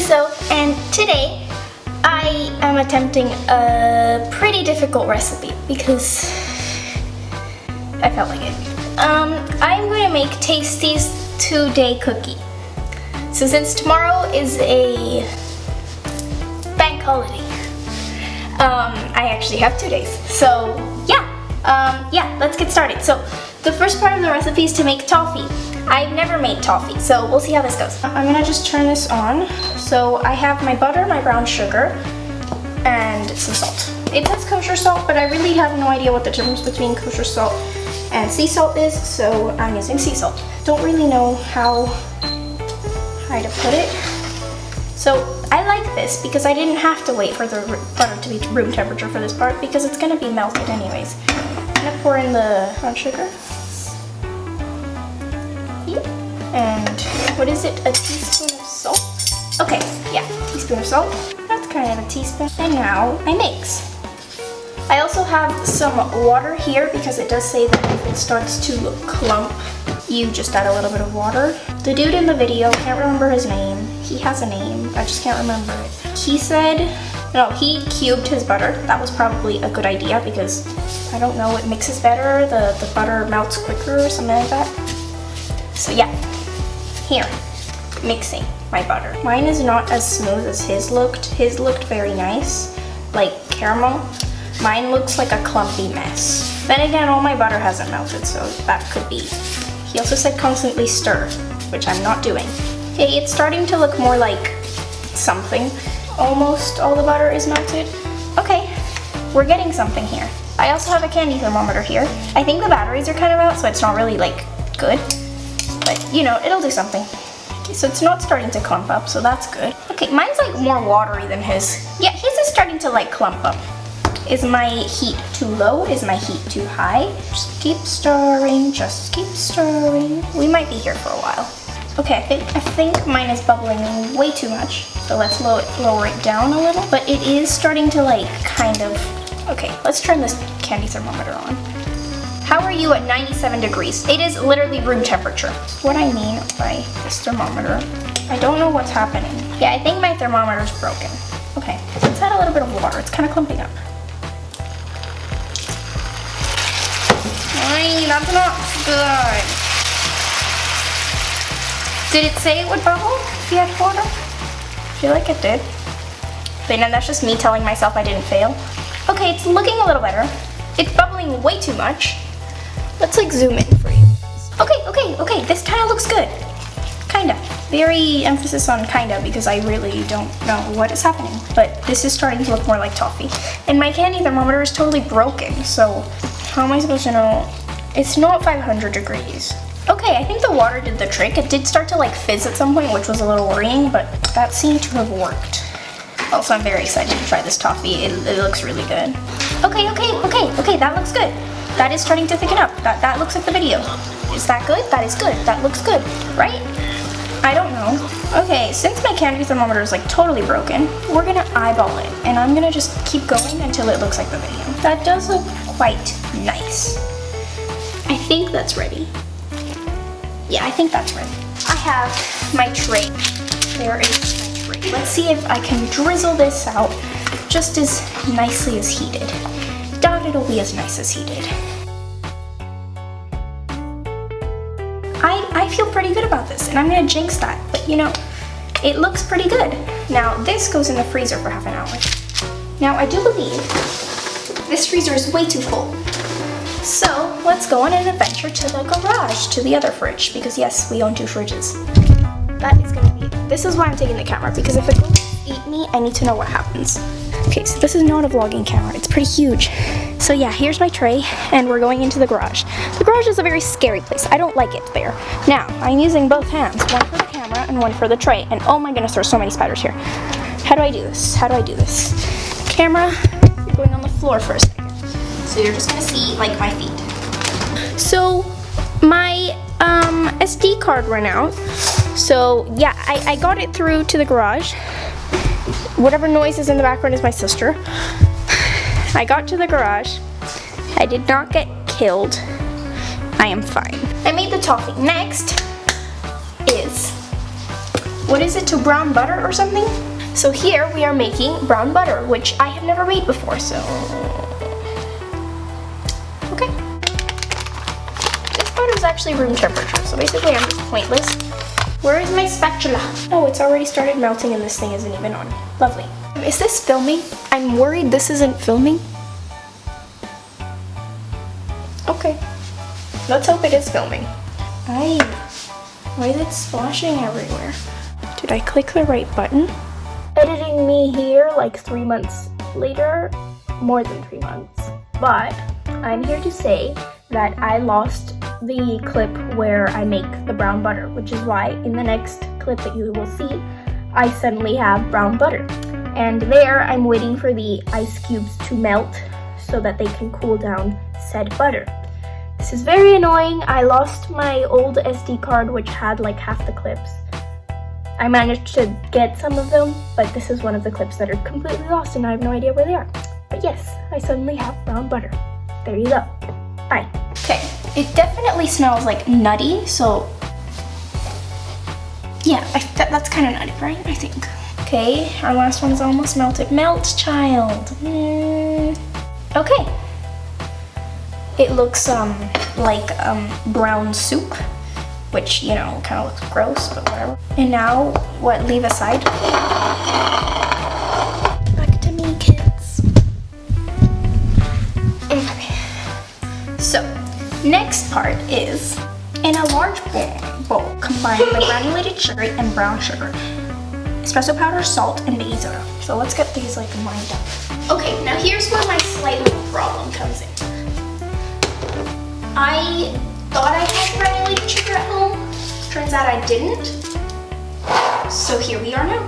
ItsMeSof, and today I am attempting a pretty difficult recipe because I felt like it. I'm going to make Tasty's 2-day cookie. So since tomorrow is a bank holiday, I actually have 2 days. So yeah, let's get started. So the first part of the recipe is to make toffee. I've never made toffee, so we'll see how this goes. I'm gonna just turn this on. So I have my butter, my brown sugar, and some salt. It says kosher salt, but I really have no idea what the difference between kosher salt and sea salt is, so I'm using sea salt. Don't really know how to put it. So I like this because I didn't have to wait for the butter to be room temperature for this part because it's gonna be melted anyways. I'm gonna pour in the brown sugar. And what is it? A teaspoon of salt? Okay, yeah, teaspoon of salt. That's kind of a teaspoon. And now I mix. I also have some water here because it does say that if it starts to clump, you just add a little bit of water. The dude in the video, can't remember his name. He has a name, I just can't remember it. He said, no, he cubed his butter. That was probably a good idea because, I don't know, it mixes better, the butter melts quicker or something like that. So yeah, here, mixing my butter. Mine is not as smooth as his looked. His looked very nice, like caramel. Mine looks like a clumpy mess. Then again, all my butter hasn't melted, so that could be. He also said constantly stir, which I'm not doing. Okay, it's starting to look more like something. Almost all the butter is melted. Okay, we're getting something here. I also have a candy thermometer here. I think the batteries are kind of out, so it's not really like good. But you know, it'll do something. Okay, so it's not starting to clump up, so that's good. Okay, mine's like more watery than his. Yeah, his is starting to like clump up. Is my heat too low? Is my heat too high? Just keep stirring, just keep stirring. We might be here for a while. Okay, I think mine is bubbling way too much. So let's lower it down a little. But it is starting to like kind of, okay, let's turn this candy thermometer on. How are you at 97 degrees? It is literally room temperature. What I mean by this thermometer, I don't know what's happening. Yeah, I think my thermometer's broken. Okay, let's add a little bit of water. It's kind of clumping up. That's not good. Did it say it would bubble if you had water? I feel like it did. But then that's just me telling myself I didn't fail. Okay, it's looking a little better. It's bubbling way too much. Let's like zoom in for you. Okay, this kind of looks good. Kinda. Very emphasis on kinda because I really don't know what is happening. But this is starting to look more like toffee. And my candy thermometer is totally broken, so how am I supposed to know? It's not 500 degrees. Okay, I think the water did the trick. It did start to like fizz at some point, which was a little worrying, but that seemed to have worked. Also, I'm very excited to try this toffee. It looks really good. Okay, that looks good. That is starting to thicken up. That looks like the video. Is that good? That is good. That looks good, right? I don't know. Okay, since my candy thermometer is like totally broken, we're gonna eyeball it. And I'm gonna just keep going until it looks like the video. That does look quite nice. I think that's ready. Yeah, I think that's ready. I have my tray. There is my tray. Let's see if I can drizzle this out just as nicely as he did. Doubt it'll be as nice as he did. I feel pretty good about this, and I'm gonna jinx that, but you know, it looks pretty good. Now, this goes in the freezer for half an hour. Now, I do believe this freezer is way too full. So, let's go on an adventure to the garage, to the other fridge, because yes, we own 2 fridges. That is gonna be, this is why I'm taking the camera, because if it goes to eat me, I need to know what happens. Okay, so this is not a vlogging camera, it's pretty huge. So yeah, here's my tray, and we're going into the garage. The garage is a very scary place, I don't like it there. Now, I'm using both hands, one for the camera and one for the tray, and oh my goodness, there's so many spiders here. How do I do this? How do I do this? Camera, you're going on the floor for a second. So you're just gonna see like my feet. So my SD card ran out. So yeah, I got it through to the garage. Whatever noise is in the background is my sister. I got to the garage. I did not get killed. I am fine. I made the toffee. Next is what is it, to brown butter or something? So here we are making brown butter, which I have never made before, so... Okay. This butter is actually room temperature, so basically I'm just pointless. Where is my spatula? Oh, it's already started melting and this thing isn't even on. Lovely. Is this filming? I'm worried this isn't filming. Okay. Let's hope it is filming. Aye. Why is it splashing everywhere? Did I click the right button? Editing me here like 3 months later. More than 3 months. But I'm here to say that I lost the clip where I make the brown butter, which is why in the next clip that you will see, I suddenly have brown butter. And there I'm waiting for the ice cubes to melt so that they can cool down said butter. This is very annoying. I lost my old SD card which had like half the clips. I managed to get some of them, but this is one of the clips that are completely lost and I have no idea where they are. But yes, I suddenly have brown butter. There you go. Bye. Okay, it definitely smells like nutty, so yeah, that's kind of nutty, right? I think. Okay, our last one is almost melted. Melt, child. Okay. It looks like brown soup, which, you know, kind of looks gross, but whatever. And now, what, leave aside? Back to me, kids. Okay. So, next part is, in a large bowl, combine the granulated sugar and brown sugar, espresso powder, salt, and baking soda. So let's get these like lined up. Okay, now here's where my slight little problem comes in. I thought I had granulated sugar at home. Turns out I didn't. So here we are now.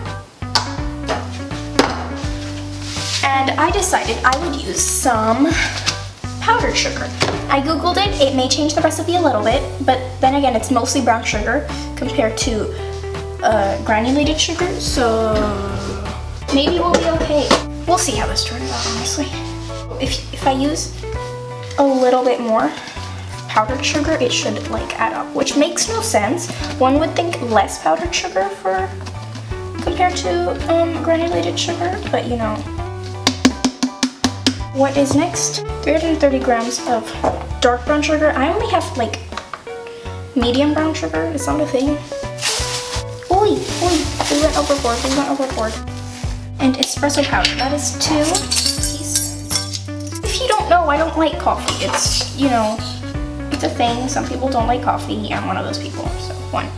And I decided I would use some powdered sugar. I googled it. It may change the recipe a little bit, but then again, it's mostly brown sugar compared to granulated sugar, so maybe we'll be okay. We'll see how this turns out, honestly. If I use a little bit more powdered sugar, it should like add up, which makes no sense. One would think less powdered sugar compared to granulated sugar, but you know. What is next? 330 grams of dark brown sugar. I only have like medium brown sugar. It's not a thing. Oi, we went overboard. And espresso powder, that is 2 teaspoons. If you don't know, I don't like coffee. It's, you know, it's a thing. Some people don't like coffee. I'm one of those people, so 1.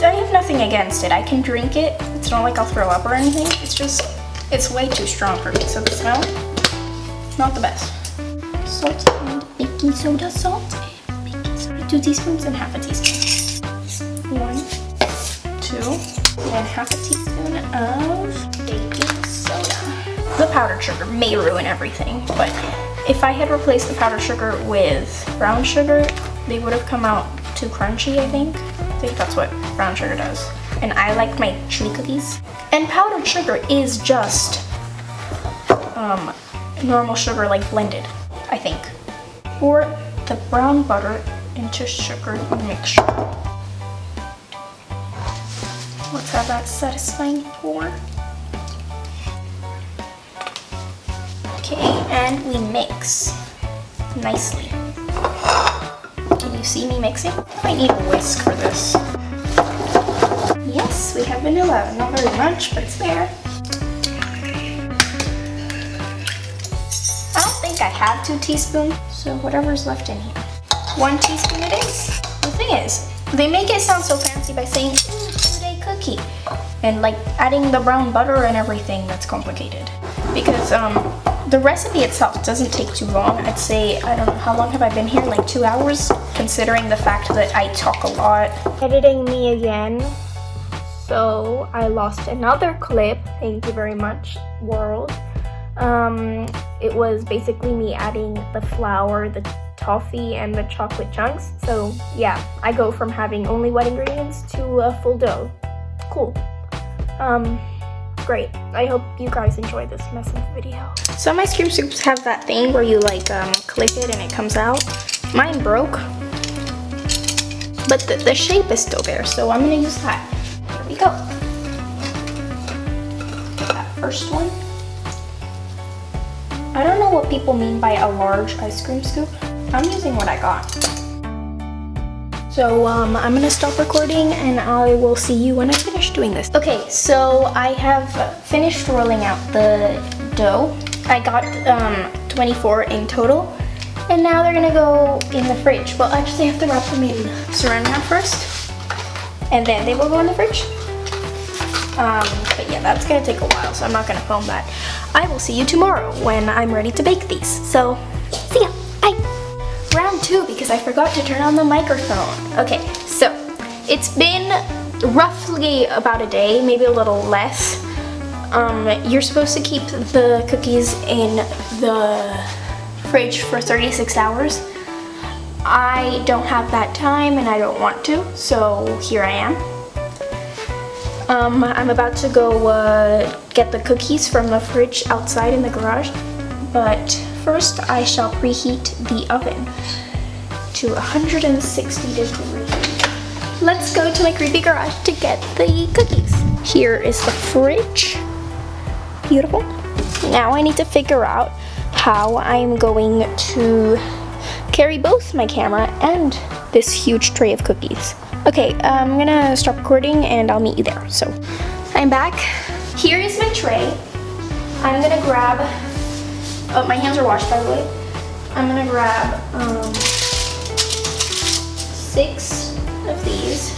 I have nothing against it. I can drink it. It's not like I'll throw up or anything. It's just, it's way too strong for me. So the smell, not the best. Salt and baking soda, 2 teaspoons and half a teaspoon. 1, 2, and half a teaspoon of baking soda. The powdered sugar may ruin everything, but if I had replaced the powdered sugar with brown sugar, they would have come out too crunchy, I think. I think that's what brown sugar does. And I like my chewy cookies. And powdered sugar is just normal sugar, like blended, I think. Pour the brown butter into sugar mixture. Let's have that satisfying pour. Okay, and we mix nicely. Can you see me mixing? I need a whisk for this. Yes, we have vanilla. Not very much, but it's there. I don't think I have 2 teaspoons, so whatever's left in here. 1 teaspoon it is. The thing is, they make it sound so fancy by saying, cookie, and like adding the brown butter and everything. That's complicated because the recipe itself doesn't take too long. I'd say, I don't know, how long have I been here? Like 2 hours, considering the fact that I talk a lot. Editing me again, so I lost another clip. Thank you very much, world. It was basically me adding the flour, the toffee, and the chocolate chunks. So yeah, I go from having only wet ingredients to a full dough. Cool. Great. I hope you guys enjoyed this mess of the video. Some ice cream soups have that thing where you like click it and it comes out. Mine broke. but the shape is still there, so I'm gonna use that. Here we go. That first one. I don't know what people mean by a large ice cream scoop. I'm using what I got. So I'm gonna stop recording and I will see you when I finish doing this. Okay, so I have finished rolling out the dough. I got 24 in total. And now they're gonna go in the fridge. Well, actually I have to wrap them in saran wrap first. And then they will go in the fridge. But yeah, that's gonna take a while, so I'm not gonna film that. I will see you tomorrow when I'm ready to bake these. So, see ya, bye. Round 2, because I forgot to turn on the microphone. Okay, so it's been roughly about a day, maybe a little less. You're supposed to keep the cookies in the fridge for 36 hours. I don't have that time and I don't want to, so here I am. I'm about to go get the cookies from the fridge outside in the garage, but first I shall preheat the oven to 160 degrees. Let's go to my creepy garage to get the cookies. Here is the fridge. Beautiful. Now I need to figure out how I'm going to carry both my camera and this huge tray of cookies. Okay, I'm gonna stop recording and I'll meet you there. So, I'm back. Here is my tray. I'm gonna grab, oh, my hands are washed by the way. I'm gonna grab 6 of these.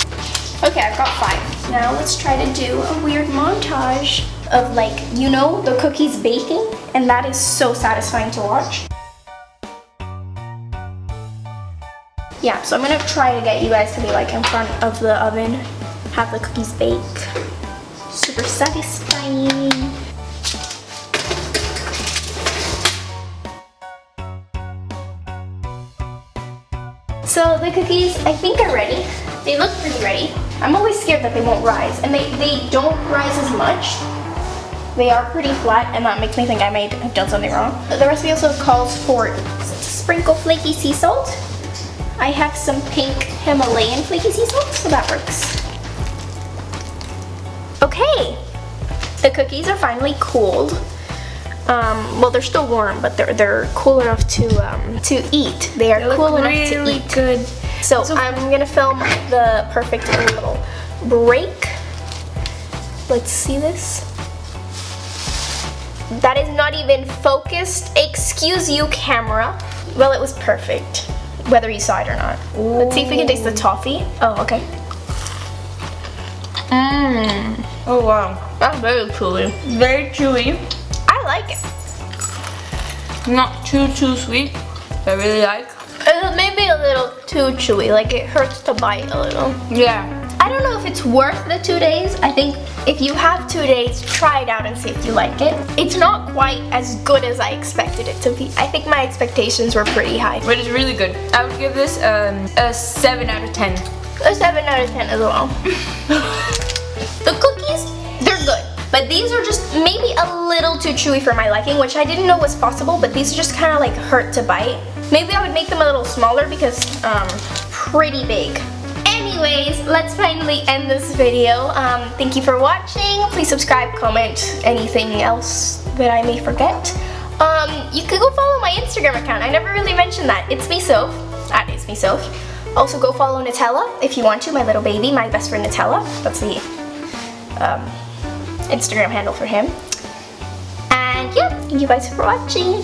Okay, I've got 5. Now let's try to do a weird montage of like, you know, the cookies baking, and that is so satisfying to watch. Yeah, so I'm gonna try to get you guys to be like in front of the oven, have the cookies bake. Super satisfying. So the cookies, I think, are ready. They look pretty ready. I'm always scared that they won't rise, and they don't rise as much. They are pretty flat, and that makes me think I've done something wrong. The recipe also calls for sprinkle flaky sea salt. I have some pink Himalayan flaky sea salt, so that works. Okay, the cookies are finally cooled. Well, they're still warm, but they're cool enough to eat. They are cool enough to eat. Good. So I'm gonna film the perfect little break. Let's see this. That is not even focused. Excuse you, camera. Well, it was perfect, whether you saw it or not. Ooh. Let's see if we can taste the toffee. Oh, okay. Mmm. Oh wow, that's very chewy. Very chewy. I like it. Not too sweet. I really like. Maybe a little too chewy. Like it hurts to bite a little. Yeah. I don't know if it's worth the 2 days. I think if you have 2 days, try it out and see if you like it. It's not quite as good as I expected it to be. I think my expectations were pretty high. But it's really good. I would give this a 7 out of 10. A 7 out of 10 as well. The cookies, they're good. But these are just maybe a little too chewy for my liking, which I didn't know was possible, but these just kind of like hurt to bite. Maybe I would make them a little smaller because pretty big. Anyways, let's finally end this video. Thank you for watching. Please subscribe, comment, anything else that I may forget. You could go follow my Instagram account. I never really mentioned that. ItsMeSof, at ItsMeSof. Also go follow Nutella if you want to, my little baby, my best friend Nutella. That's the Instagram handle for him. And yeah, thank you guys for watching.